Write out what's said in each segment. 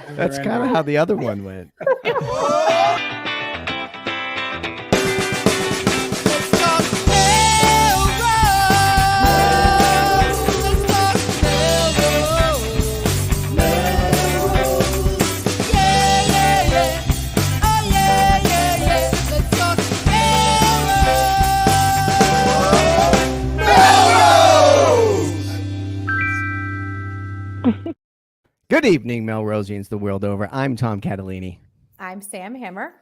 That's kind of how the other one went. Good evening, Melrosians the world over. I'm Tom Catalini. I'm Sam Hammer.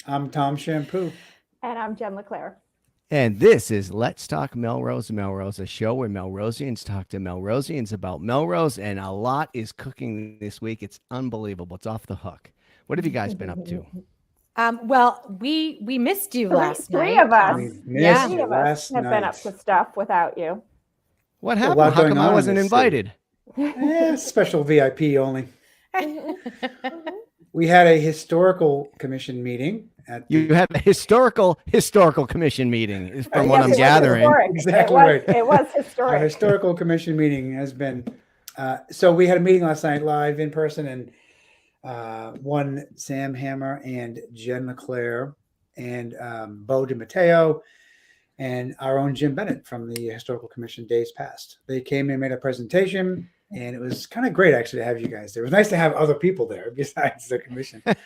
I'm Tom Shampoo. And I'm Jen LeClaire. And this is Let's Talk Melrose, a show where Melrosians talk to Melrosians about Melrose, and a lot is cooking this week. It's unbelievable. It's off the hook. What have you guys been up to? Well, we missed you last night. Three of us. Three of us have been up to stuff without you. What happened? How come I wasn't invited? Special VIP only. We had a historical commission meeting. You had a historical commission meeting, from what I'm gathering. Exactly right. It was historic. Our historical commission meeting has been. So we had a meeting last night live in person, and one Sam Hammer and Jen LeClaire and Bo DiMatteo and our own Jim Bennett from the historical commission days past. They came and made a presentation. And it was kind of great, actually, to have you guys there. It was nice to have other people there besides the commission. But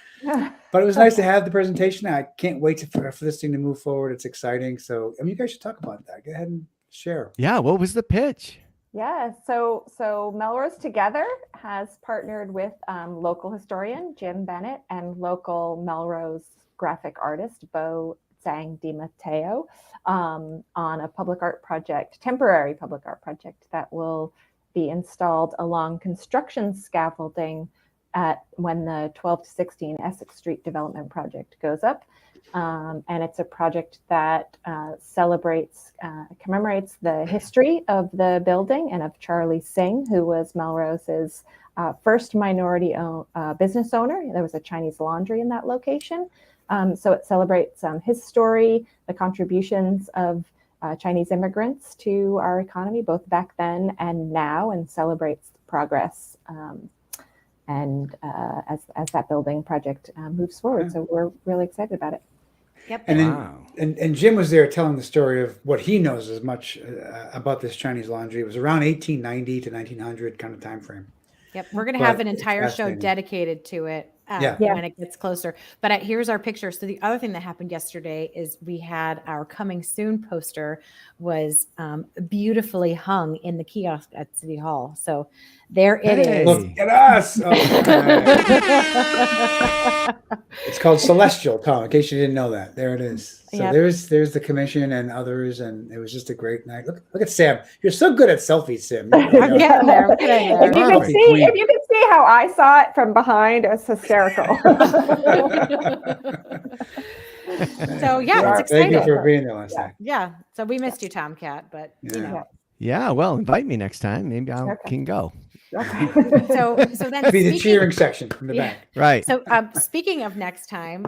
it was nice to have the presentation. I can't wait for this thing to move forward. It's exciting. So, you guys should talk about that. Go ahead and share. Yeah, what was the pitch? Yeah, so Melrose Together has partnered with local historian Jim Bennett and local Melrose graphic artist Bo DiMatteo on a public art project, temporary public art project that will be installed along construction scaffolding when the 12 to 16 Essex Street development project goes up. And it's a project that commemorates the history of the building and of Charlie Singh, who was Melrose's first minority business owner. There was a Chinese laundry in that location. So it celebrates his story, the contributions of Chinese immigrants to our economy, both back then and now, and celebrates the progress as that building project moves forward. So we're really excited about it. Yep. And then, and Jim was there telling the story of what he knows as much about this Chinese laundry. It was around 1890 to 1900 kind of time frame. Yep, we're going to have an entire show dedicated to it when it gets closer. But here's our picture. So the other thing that happened yesterday is we had our coming soon poster was beautifully hung in the kiosk at City Hall. So there it is. Look at us. Oh, it's called Celestial, Tom, in case you didn't know that. There it is. So there's the commission and others, and it was just a great night. Look at Sam. You're so good at selfies, Sam. I'm getting there. If you could see how I saw it from behind, it was hysterical. So it's exciting. Thank you for being there last night. Yeah. So we missed you, Tomcat, but you know. Yeah, well, invite me next time. Maybe I can go. Okay. So then be the cheering section from the back. Right. So speaking of next time,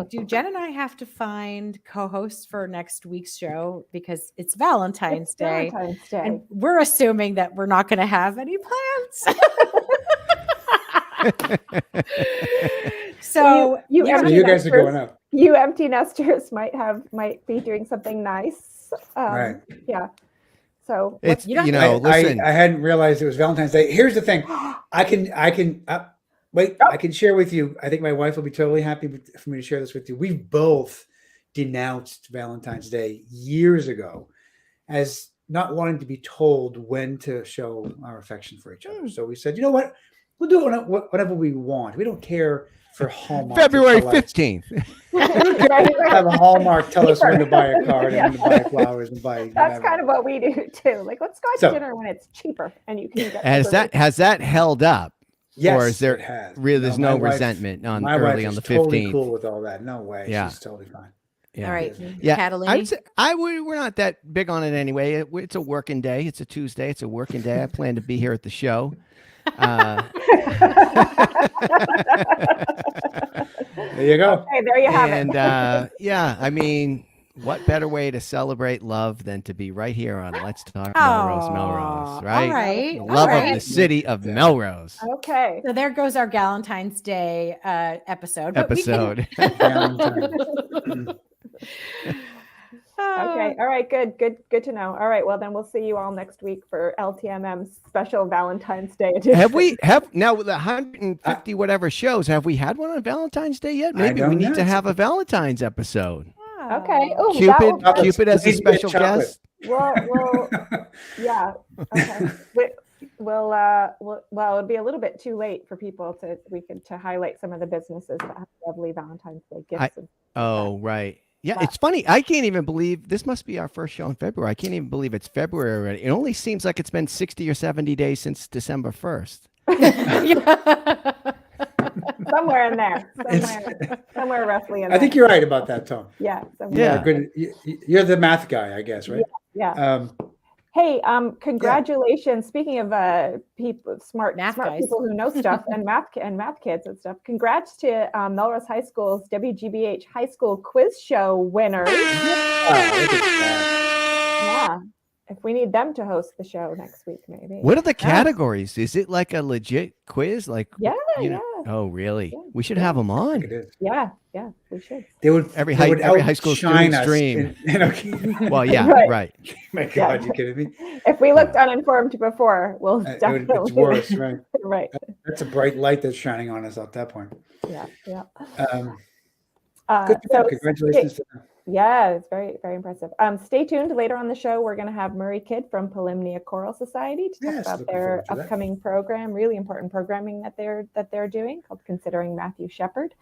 do Jen and I have to find co-hosts for next week's show because it's Valentine's Day. And we're assuming that we're not going to have any plans. So you guys are going up. You empty nesters might be doing something nice. Right. Yeah. So it's listen. I hadn't realized it was Valentine's Day. Here's the thing. I can share with you. I think my wife will be totally happy for me to share this with you. We've both denounced Valentine's Day years ago as not wanting to be told when to show our affection for each other. So we said, you know what? We'll do whatever we want. We don't care for Hallmark. February 15th. Have a Hallmark tell us when to buy a card and when to buy flowers and buy. That's kind of what we do too. Like, let's go to dinner when it's cheaper and you can get. Has that held up? Yes, or is there it has. really? There's no resentment on early on the 15th. Totally cool with all that. No way. Yeah. She's totally fine. Yeah. All right. Yeah. Catalini? We're not that big on it anyway. It's a working day. It's a Tuesday. It's a working day. I plan to be here at the show. There you go. Okay, there you have it. And I mean, what better way to celebrate love than to be right here on Let's Talk Melrose, Melrose, right? All right. The love all of right. the city of Melrose Okay. So there goes our Valentine's Day episode. But we can- episode. Valentine. Okay. All right. Good to know. All right. Well, then we'll see you all next week for LTMM's special Valentine's Day edition. have now with the 150 whatever shows, have we had one on Valentine's Day yet? Maybe don't we need know. to have a Valentine's episode. Okay. Oh, Cupid as a Maybe special chocolate. guest. We'll yeah. Okay. Well, it'd be a little bit too late for people to highlight some of the businesses that have lovely Valentine's Day gifts. Oh, right. Yeah, Wow. it's funny. I can't even believe this must be our first show in February. I can't even believe it's February already. It only seems like it's been 60 or 70 days since December 1st. Somewhere in there. Somewhere roughly in there. I think you're right about that, Tom. Yeah. Yeah. Good. You're the math guy, I guess, right? Yeah. Hey, congratulations. Speaking of people, smart Math smart guys. people who know stuff and math kids and stuff. Congrats to Melrose High School's WGBH High School Quiz Show winners. Look at that. Yeah. If we need them to host the show next week, maybe. What are the categories? Is it like a legit quiz? Like, Yeah, you know- yeah. Oh, really? Yeah. We should have them I on. think it is. Yeah, we should. They would Every they high- would every high school outshine student's us dream. Well, yeah, Right. right. My God, you kidding me? If we looked uninformed before, we'll definitely. It's worse, right? Right. That's a bright light that's shining on us at that point. Yeah. Good So job. Congratulations to them. yeah, it's very, very impressive. Stay tuned. Later on the show, we're going to have Murray Kidd from Polymnia Choral Society to talk Yes, about looking their forward to that. upcoming program, really important programming that they're doing called Considering Matthew Shepard.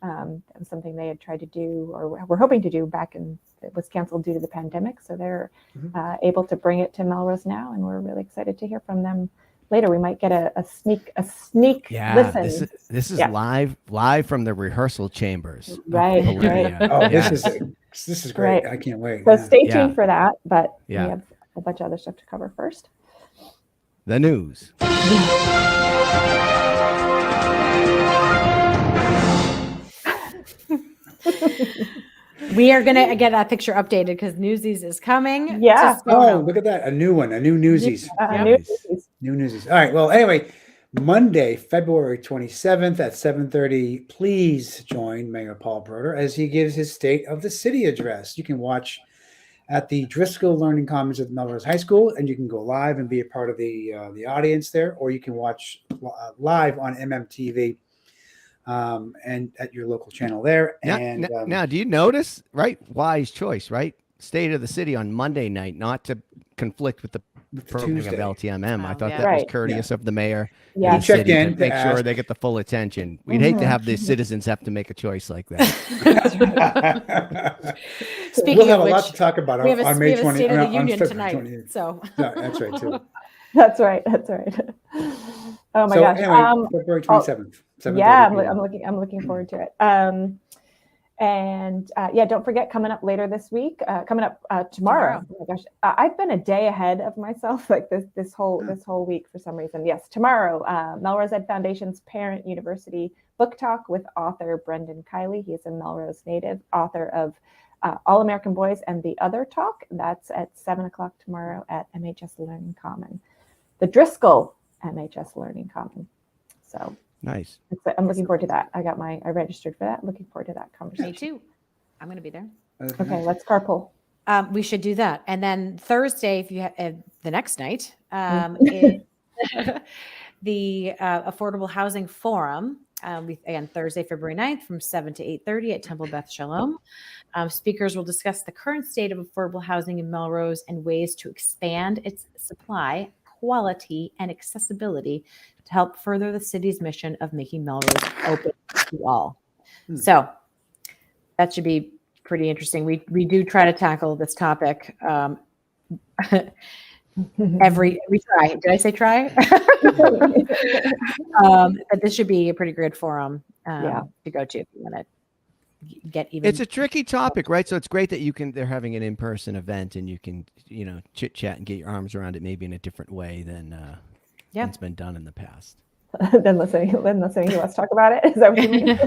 That was something they had tried to do or were hoping to do back in, it was canceled due to the pandemic. So they're able to bring it to Melrose now, and we're really excited to hear from them later. We might get a sneak Yeah, listen. this is Yeah. live from the rehearsal chambers. of Right, Polymnia. Oh, Yeah. this is great. Right. I can't wait. So Yeah. stay Yeah. tuned for that, but Yeah. we have a bunch of other stuff to cover first. The news. We are going to get that picture updated because Newsies is coming. Yeah. Just so you Oh, know. look at that. A new one. A new Newsies. Nice. New Newsies. All right. Well, anyway, Monday, February 27th at 7:30, please join Mayor Paul Broder as he gives his State of the City address. You can watch at the Driscoll Learning Commons at Melrose High School, and you can go live and be a part of the audience there, or you can watch live on MMTV and at your local channel there. And Now, do you notice, right? Wise choice, right? State of the City on Monday night, not to conflict with the programming of Tuesday. LTMM. I Oh, thought yeah. that was Right. courteous of the mayor. Yeah. and the Check city in to to make sure ask. they get the full attention. We'd hate to have the citizens have to make a choice like that. Speaking we'll have of a lot which, to talk about we have on a May 20. State of the on Union February tonight. 28th. So Yeah, that's right too. That's right. Oh my So gosh. anyway, February 27th. 7:30 Yeah, p.m. I'm looking forward to it. And don't forget, coming up later this week, coming up tomorrow. Oh my gosh, I've been a day ahead of myself like this whole week for some reason. Yes, tomorrow, Melrose Ed Foundation's Parent University Book Talk with author Brendan Kiley. He is a Melrose native, author of All American Boys and the Other Talk. That's at 7:00 tomorrow at MHS Learning Common, the Driscoll MHS Learning Common. So. Nice. I'm looking forward to that. I registered for that. Looking forward to that me conversation. too. I'm going to be there. Okay, let's carpool. We should do that. And then Thursday, if you have the next night, is the Affordable Housing Forum. Again, Thursday, February 9th from 7 to 8:30 at Temple Beth Shalom. Speakers will discuss the current state of affordable housing in Melrose and ways to expand its supply, quality, and accessibility to help further the city's mission of making Melrose open to all. So that should be pretty interesting. We do try to tackle this topic every try. Did I say try? But this should be a pretty good forum to go to if you want to get even. It's a tricky topic, right? So it's great that they're having an in-person event and you can, chit chat and get your arms around it maybe in a different way than it's been done in the past. Then listening to us talk about it. Is that what you mean?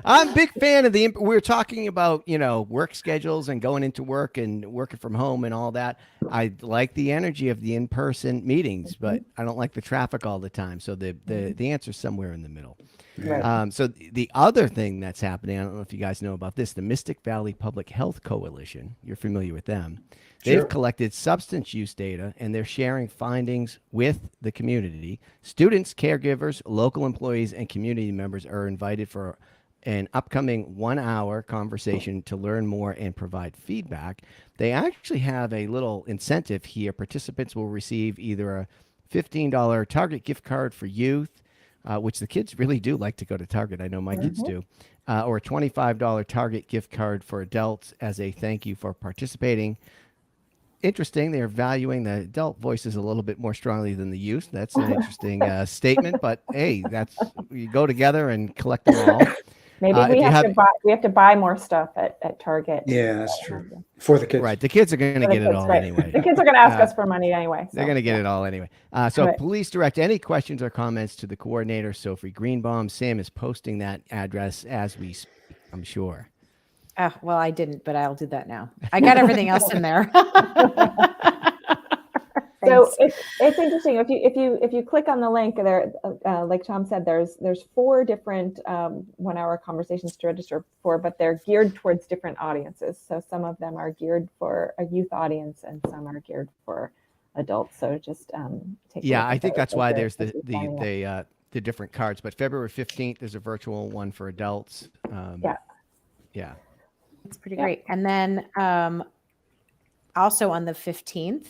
I'm a big fan of we were talking about, work schedules and going into work and working from home and all that. I like the energy of the in-person meetings, but I don't like the traffic all the time. So the answer's somewhere in the middle. Right. So the other thing that's happening, I don't know if you guys know about this, the Mystic Valley Public Health Coalition, you're familiar with them. They've Sure. collected substance use data and they're sharing findings with the community. Students, caregivers, local employees, and community members are invited for an upcoming 1-hour conversation to learn more and provide feedback. They actually have a little incentive here. Participants will receive either a $15 Target gift card for youth, which the kids really do like to go to Target. I know my kids do. Or a $25 Target gift card for adults as a thank you for participating. Interesting. They're valuing the adult voices a little bit more strongly than the youth. That's an interesting statement, but hey, you go together and collect them all. Maybe we have to buy more stuff at Target. Yeah, that's true. For the kids. Right. The kids are going to get it all anyway. The kids are going to ask us for money anyway. They're going to get it all anyway. So please direct any questions or comments to the coordinator, Sophie Greenbaum. Sam is posting that address as we speak, I'm sure. Well, I didn't, but I'll do that now. I got everything else in there. So it's interesting. If you click on the link there, like Tom said, there's 4 different 1-hour conversations to register for, but they're geared towards different audiences. So some of them are geared for a youth audience, and some are geared for adults. So just take. Yeah, I think that's why there's the different cards. But February 15th, there's a virtual one for adults. Yeah. It's pretty great. And then also on the 15th,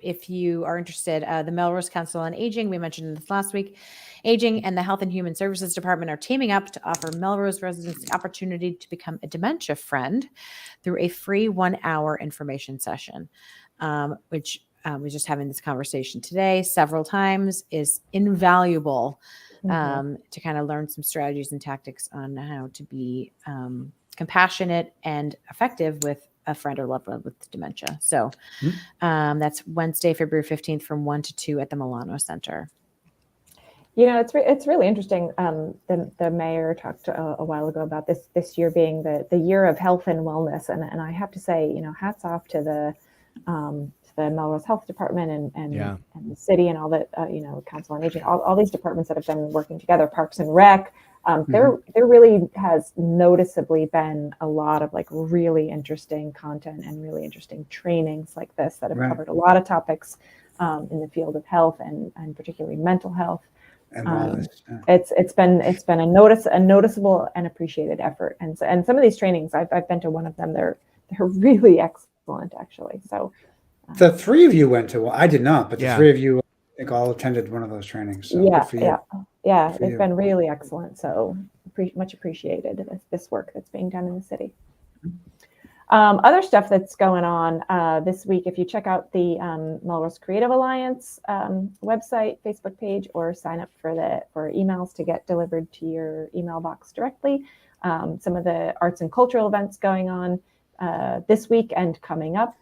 if you are interested, the Melrose Council on Aging, we mentioned this last week, Aging and the Health and Human Services Department are teaming up to offer Melrose residents the opportunity to become a dementia friend through a free 1-hour information session, which we're just having this conversation today several times, is invaluable to kind of learn some strategies and tactics on how to be compassionate and effective with a friend or loved one with dementia. So that's Wednesday, February 15th from 1 to 2 at the Milano Center. It's really interesting. The mayor talked a while ago about this year being the year of health and wellness. And I have to say, hats off to the Melrose Health Department and the city and all that, Council on Aging, all these departments that have been working together, Parks and Rec. There really has noticeably been a lot of really interesting content and really interesting trainings like this that have covered a lot of topics in the field of health and particularly mental health. And wellness. It's been a noticeable and appreciated effort. And some of these trainings, I've been to one of them. They're really excellent, actually. So the 3 of you went to one. I did not, but the 3 of you, I think, all attended one of those trainings. So yeah, it's been really excellent. So much appreciated this work that's being done in the city. Other stuff that's going on this week, if you check out the Melrose Creative Alliance website, Facebook page, or sign up for emails to get delivered to your email box directly. Some of the arts and cultural events going on this week and coming up.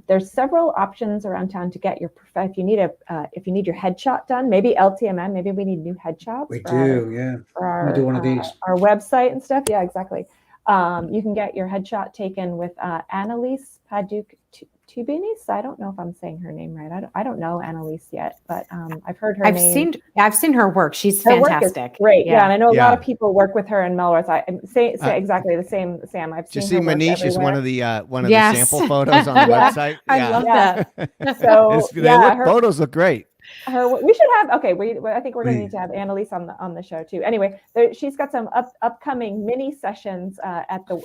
There's several options around town to get if you need your headshot done, maybe LTMN, maybe we need new headshots. We do. For our, we'll do one of these. Our website and stuff. Yeah, exactly. You can get your headshot taken with Annalise Paduk-Tubinis. I don't know if I'm saying her name right. I don't know Annalise yet, but I've heard her name. I've seen her work. She's her fantastic. Work is great. Yeah. And I know a lot of people work with her in Melrose. I say exactly the same, Sam. I've seen. Did you see Manish is one of the sample photos on the website? I love that. So her photos look great. We should have. Okay, I think we're going to need to have Annalise on the show too. Anyway, she's got some upcoming mini sessions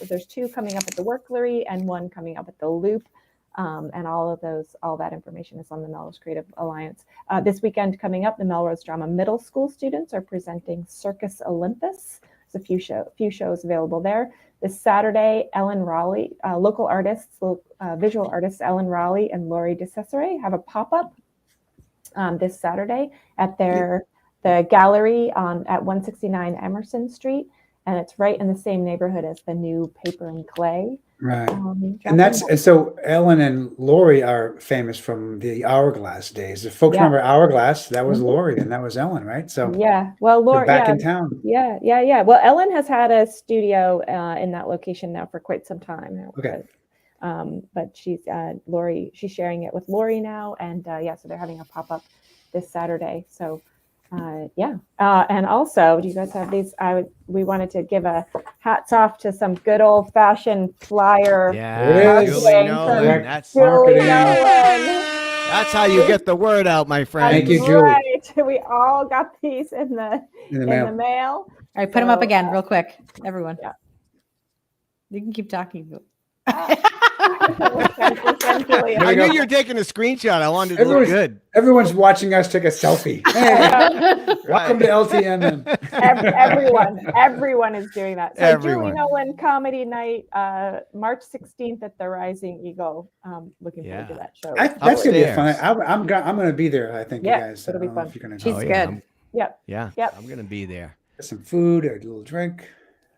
there's 2 coming up at the Worklery and 1 coming up at the Loop, and all that information is on the Melrose Creative Alliance. This weekend coming up, the Melrose Drama Middle School students are presenting Circus Olympus. There's a few shows available there. This Saturday, Ellen Raleigh, local artists, visual artists Ellen Raleigh and Lori DeCesare have a pop-up this Saturday at the gallery at 169 Emerson Street, and it's right in the same neighborhood as the new Paper and Clay Right. drop And in. so Ellen and Lori are famous from the Hourglass days. If folks Yeah. remember Hourglass, that was Mhm. Lori and that was Ellen, right? So Yeah. Well, they're Lori, back yeah. in town. Yeah. Well, Ellen has had a studio in that location now for quite some time now. Okay. But she's Lori. She's sharing it with Lori now, and yeah, so they're having a pop up this Saturday. So yeah, and also, do you guys have these? We wanted to give a hats off to some good old fashioned flyer. Yeah, It is. Julie marketing Nolan. from Direct That's Julie marketing. Nolan. how you get the word out, my friend. Thank you, That's Julie. right. We all got these in the mail. All right, put them up So, again real quick, everyone. Yeah. You can keep talking. Thank you, Julia. There I we knew go. you were taking a screenshot. I wanted it to look good. Everyone's watching us take a selfie. Hey, welcome to LTM. Everyone is doing that. So Julie Everyone. Nolan Comedy Night, March 16th at the Rising Eagle. Looking forward to Yeah. that show. That's gonna be a fun. Upstairs. I'm gonna be there. I think Yeah, you guys. it'll I be don't know fun. if you're gonna She's go. yeah, good. Yep. Yeah. Yep. I'm gonna be there. Get some food or a little drink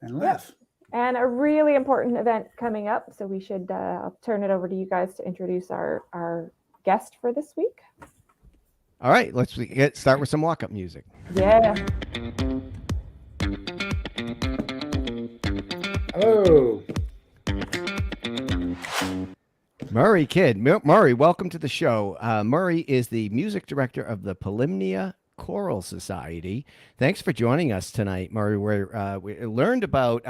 and laugh. And a really important event coming up. So we should I'll turn it over to you guys to introduce our guest for this week. All right, let's start with some walk-up music. Yeah. Hello. Murray Kidd. Murray, welcome to the show. Murray is the music director of the Polymnia Choral Society. Thanks for joining us tonight, Murray. We learned about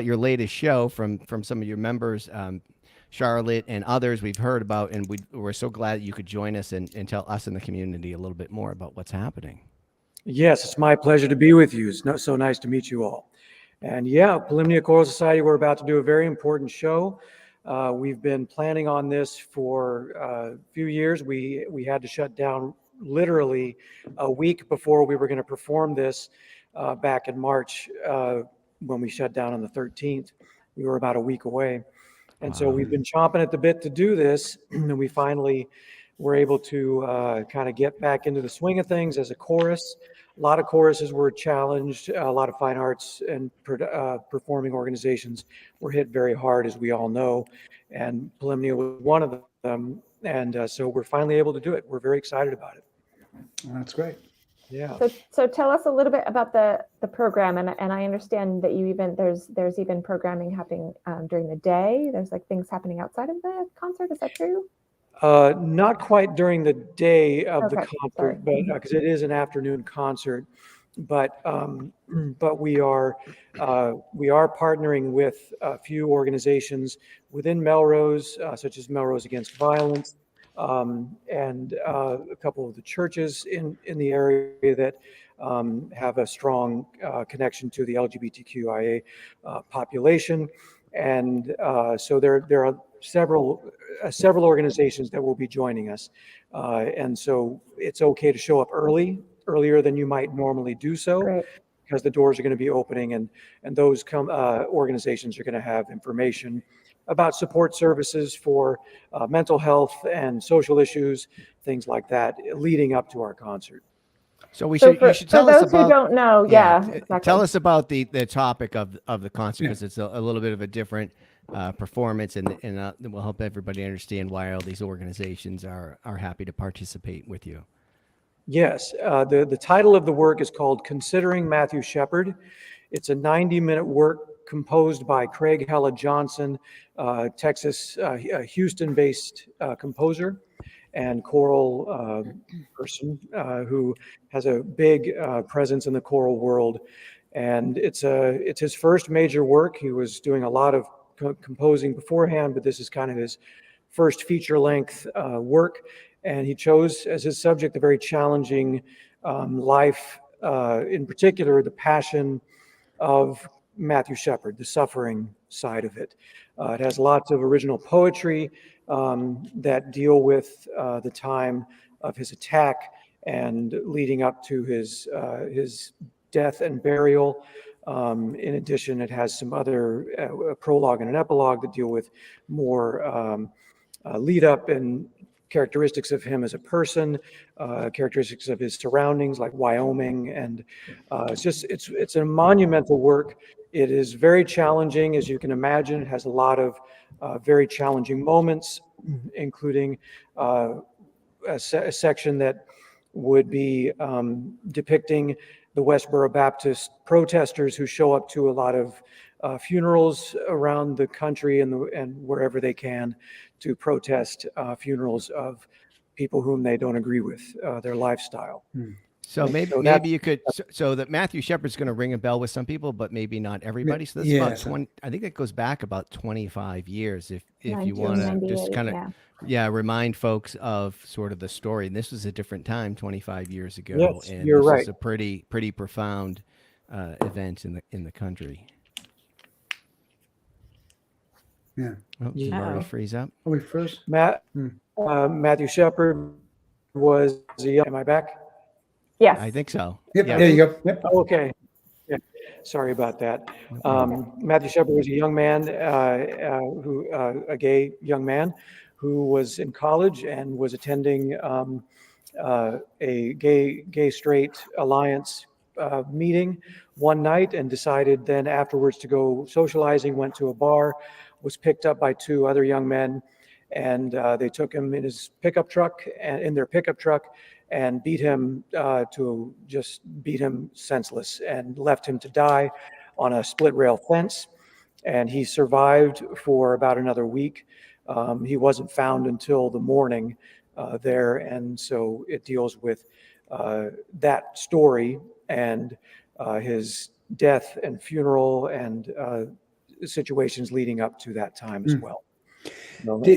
your latest show from some of your members, Charlotte and others we've heard about, and we're so glad that you could join us and tell us in the community a little bit more about what's happening. Yes, it's my pleasure to be with you. It's so nice to meet you all. And yeah, Polymnia Choral Society, we're about to do a very important show. We've been planning on this for a few years. We had to shut down literally a week before we were going to perform this back in March when we shut down on the 13th. We were about a week away. And so we've been chomping at the bit to do this, and we finally were able to kind of get back into the swing of things as a chorus. A lot of choruses were challenged. A lot of fine arts and performing organizations were hit very hard, as we all know. And Polymnia was one of them. And so we're finally able to do it. We're very excited about it. Well, that's great. Yeah. So tell us a little bit about the program, and I understand that there's even programming happening during the day. There's like things happening outside of the concert. Is that true? Not quite during the day of the Okay, concert, sorry. but because it is an afternoon concert. But we are partnering with a few organizations within Melrose, such as Melrose Against Violence, and a couple of the churches in the area that have a strong connection to the LGBTQIA population. And so there are several organizations that will be joining us. And so it's okay to show up earlier than you might normally do so. Great. Because the doors are going to be opening, and those organizations are going to have information about support services for mental health and social issues, things like that, leading up to our concert. So you should tell us about. For those who don't know, yeah, exactly. Tell us about the topic of the concert, because it's a little bit of a different performance, and it will help everybody understand why all these organizations are happy to participate with you. Yes, the title of the work is called Considering Matthew Shepard. It's a 90-minute work composed by Craig Hella Johnson, Texas, Houston-based composer and choral person who has a big presence in the choral world. And it's his first major work. He was doing a lot of composing beforehand, but this is kind of his first feature-length work. And he chose as his subject the very challenging life, in particular, the passion of Matthew Shepard, the suffering side of it. It has lots of original poetry that deal with the time of his attack and leading up to his death and burial. In addition, it has some other prologue and an epilogue that deal with more lead up and characteristics of him as a person, characteristics of his surroundings like Wyoming, and it's a monumental work. It is very challenging, as you can imagine. It has a lot of very challenging moments, including a section that would be depicting the Westboro Baptist protesters who show up to a lot of funerals around the country and wherever they can to protest funerals of people whom they don't agree with their lifestyle. So So maybe you could, so that Matthew Shepard's going to ring a bell with some people, but maybe not everybody. So that's about 20, I think it goes back about 25 years. If you want to just kind of, remind folks of sort of the story. And this was a different time 25 years ago. Yes, and you're this right. was a pretty profound event in the country. Yeah. Oh, did you already freeze up? Are we first? Matthew Shepard was am I back? Yes. I think so. Yep. Yeah. There you go. Yep. Okay. Yeah. Sorry about that. Matthew Shepard was a young man, a gay young man who was in college and was attending a gay straight alliance meeting one night, and decided then afterwards to go socializing, went to a bar, was picked up by two other young men, and they took him in his pickup truck, in their pickup truck, and beat him senseless and left him to die on a split rail fence. And he survived for about another week. He wasn't found until the morning there. And so it deals with that story and his death and funeral and situations leading up to that time as well.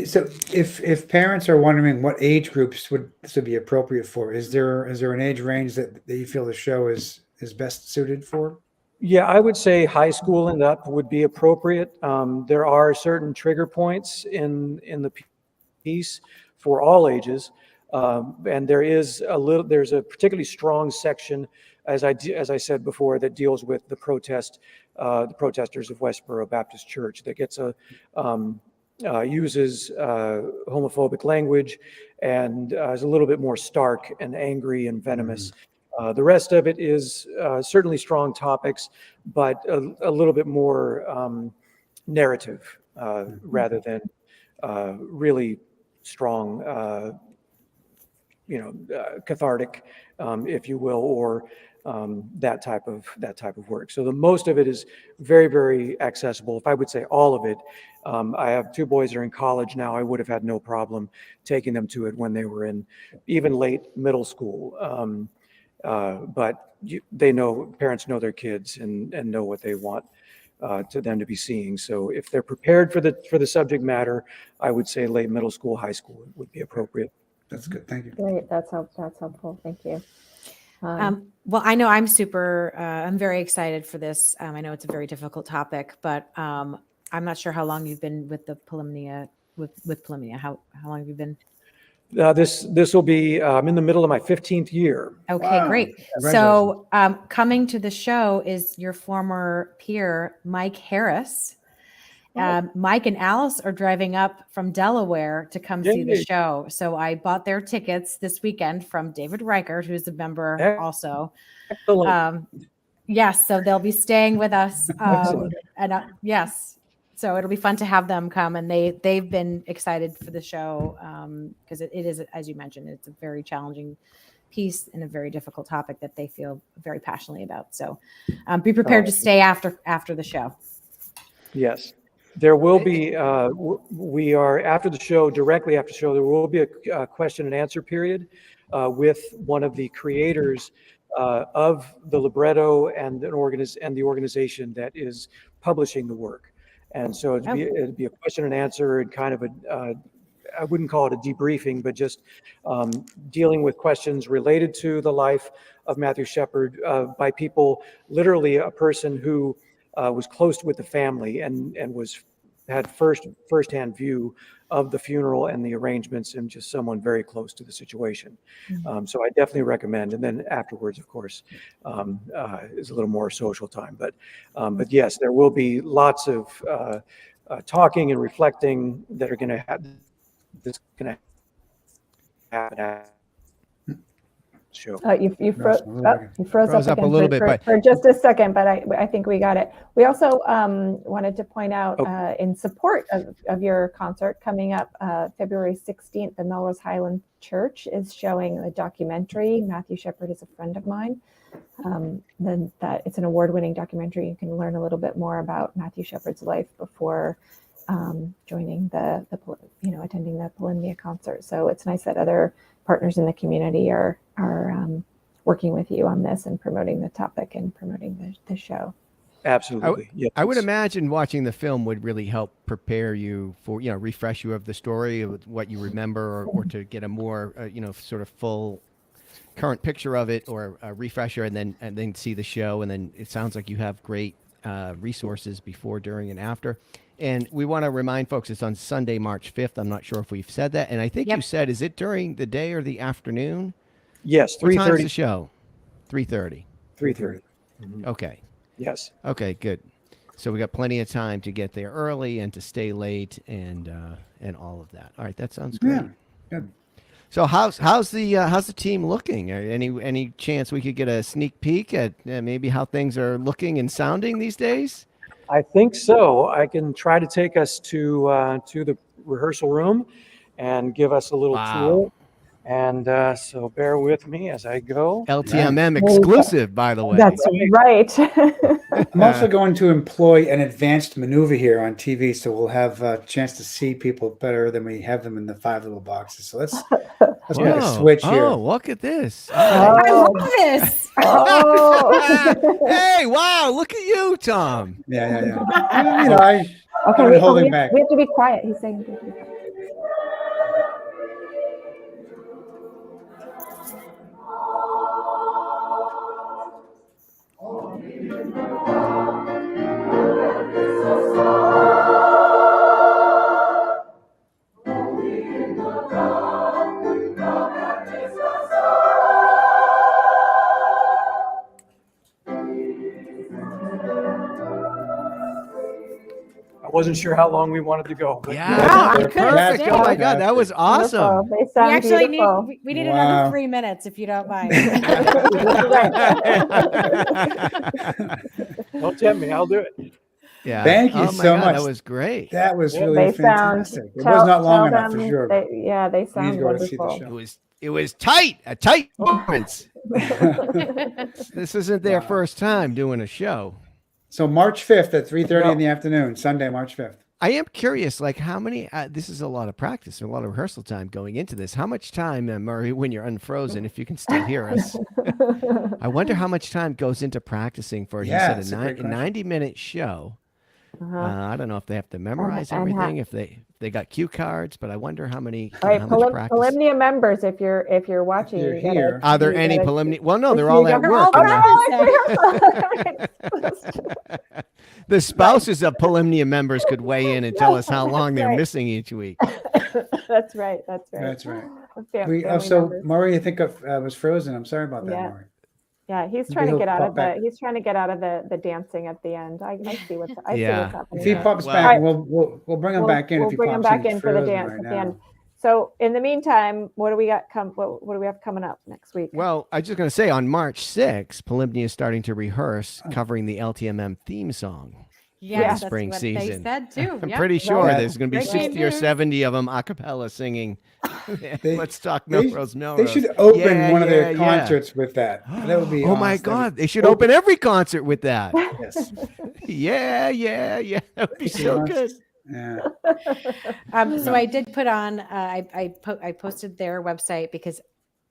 So if parents are wondering what age groups would this would be appropriate for, is there an age range that you feel the show is best suited for? Yeah, I would say high school and up would be appropriate. There are certain trigger points in the piece for all ages, and there's a particularly strong section, as I said before, that deals with the protesters of Westboro Baptist Church, that gets uses homophobic language and is a little bit more stark and angry and venomous. The rest of it is certainly strong topics, but a little bit more narrative rather than really strong, cathartic, if you will, or that type of work. So the most of it is very, very accessible. If I would say all of it, I have two boys that are in college now. I would have had no problem taking them to it when they were in even late middle school. But parents know their kids and know what they want to them to be seeing. So if they're prepared for the subject matter, I would say late middle school, high school would be appropriate. That's good. Thank you. Great. That's helpful. Thank you. Well, I know I'm very excited for this. I know it's a very difficult topic, but I'm not sure how long you've been with the Polymnia, with Polymnia. How long have you been? This will be, I'm in the middle of my 15th year. Okay, Wow. great. So coming to the show is your former peer, Mike Harris. Mike and Alice are driving up from Delaware to come see the show. So I bought their tickets this weekend from David Reichert, who's a member also. Yes, so they'll be staying with us. Yes, so it'll be fun to have them come, and they've been excited for the show because it is, as you mentioned, it's a very challenging piece and a very difficult topic that they feel very passionately about. So be prepared to stay after the show. Yes. There will be, we are after the show, directly after the show, there will be a question and answer period with one of the creators of the libretto and the organization that is publishing the work. And so it'd be a question and answer and kind of I wouldn't call it a debriefing, but just dealing with questions related to the life of Matthew Shepard by people, literally a person who was close with the family and had firsthand view of the funeral and the arrangements, and just someone very close to the situation. So I definitely recommend. And then afterwards, of course, is a little more social time. But yes, there will be lots of talking and reflecting that are going to happen. show. You froze Froze up up a again little bit, but for just a second, but I think we got it. We also wanted to point out in support of your concert coming up February 16th, the Melrose Highland Church is showing a documentary. Matthew Shepard is a friend of mine. Then that it's an award-winning documentary. You can learn a little bit more about Matthew Shepard's life before joining attending the Polymnia concert. So it's nice that other partners in the community are working with you on this and promoting the topic and promoting the show. Absolutely. Yes. I would imagine watching the film would really help prepare you for, refresh you of the story of what you remember, or to get a more, sort of full current picture of it, or a refresher, and then see the show. And then it sounds like you have great resources before, during, and after. And we want to remind folks it's on Sunday, March 5th. I'm not sure if we've said that. And I think you said, is it during the day or the afternoon? Yes, What time's 3:30. the show? 3:30. 3:30. Okay. Yes. Okay, good. So we got plenty of time to get there early and to stay late and all of that. All right, that sounds great. Yeah, good. So how's the team looking? Any chance we could get a sneak peek at maybe how things are looking and sounding these days? I think so. I can try to take us to the rehearsal room and give us a little tour. And so bear with me as I go. LTMM exclusive, by the way. That's right. I'm also going to employ an advanced maneuver here on TV, so we'll have a chance to see people better than we have them in the 5 little boxes. So let's make a switch here. Oh, look at this. I love this. Hey, wow, look at you, Tom. Yeah. I'm holding back. We have to be quiet. He's saying we have to be quiet. I wasn't sure how long we wanted to go. But Yeah, we could perfect. stay. Oh my God, that was awesome. They sound We actually beautiful. we need another 3 minutes if you don't mind. Don't tempt me. I'll do it. Yeah. Thank you Oh my so God, much. That was great. That was really They sound. fantastic. It was not long tell enough for them sure. They sound Please go to see the wonderful. show. It was tight, a tight performance. This isn't their first time doing a show. So March 5th at 3:30 in the afternoon, Sunday, March 5th. I am curious, like how many, this is a lot of practice, a lot of rehearsal time going into this. How much time, Murray, when you're unfrozen, if you can still hear us, I wonder how much time goes into practicing for, Yeah, he it's said, a a great question. 90-minute show. I don't know if they have to memorize And everything, if they got cue cards, but I wonder how many, All right, how much practice. Polymnia members, if you're watching, You're you gotta- here. Are there you any gotta- Polymnia? Well, no, they're all at They're work. all and practicing. the spouses of Polymnia members could weigh in and tell us how long they're right. missing each week. That's right. That's right. That's right. Family So members. Murray, I think I was frozen. I'm sorry about that, Yeah. Murray. Yeah, he's Maybe trying to he'll get out pop of back. he's trying to get out of the dancing at the end. I see what's Yeah. see what's happening. If he there. pops Well- back, we'll bring him back in. We'll if he bring him pops back He's in for the frozen dance right at the now. end. So in the meantime, what do we got what do we have coming up next week? Well, I was just going to say on March 6th, Polymnia is starting to rehearse covering the LTMM theme song. Yes, that's spring what season. they said too. I'm Yep. pretty sure Right. there's going to be Breaking 60 or news. 70 of them a cappella singing. Let's talk Melrose. They should open Yeah, one of their yeah. concerts with that. That would be Oh my awesome. God, they should open every concert with that. Yes. Yeah. That would be so good. Yeah. So I did put on. I posted their website because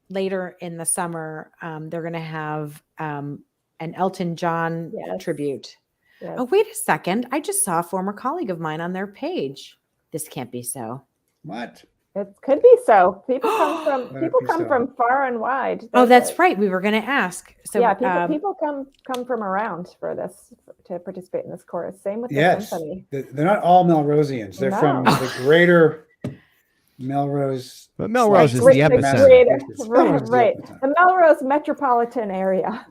later in the summer they're going to have an Elton John Yes. tribute. Yes. Oh, wait a second! I just saw a former colleague of mine on their page. This can't be so. What? It could be so. People come Let it be so. from far and wide. Oh, that's right. We were going to ask. So yeah, people come from around for this to participate in this chorus. Same with the Yes. symphony. They're not all Melrosians. They're from No. the greater Melrose. But Melrose is Right, the the epicenter. greater- Melrose is the right. epicenter. The Melrose metropolitan area.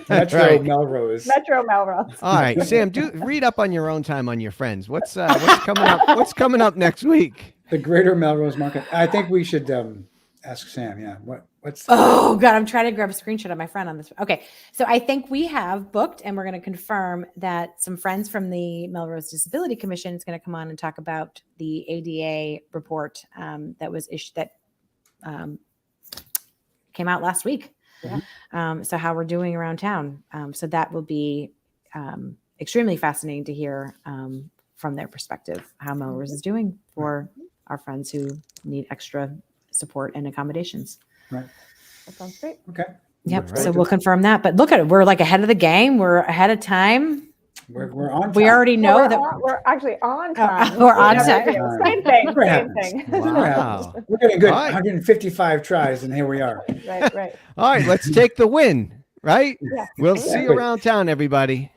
Metro Right. Melrose. Metro Melrose. All right, Sam, read up on your own time on your friends. What's coming up? What's coming up next week? The greater Melrose market. I think we should Ask Sam. Yeah. What's Oh God, I'm trying to grab a screenshot of my friend on this. Okay. So I think we have booked and we're going to confirm that some friends from the Melrose Disability Commission is going to come on and talk about the ADA report that was issued that came out last week. Yeah. So how we're doing around town. So that will be extremely fascinating to hear from their perspective how Melrose is doing for our friends who need extra support and accommodations. right? That sounds great. Okay. Yep. Right. So we'll confirm that. But look at it. We're like ahead of the game. We're ahead of time. We're on. We time. already know we're that we're actually on time. we're on Yeah, time. Same thing. What Same happens? thing. Wow. We're getting good. All right. 155 tries, and here we are. Right. All right, let's take the win, right? Yeah. We'll see you Exactly. around town, everybody.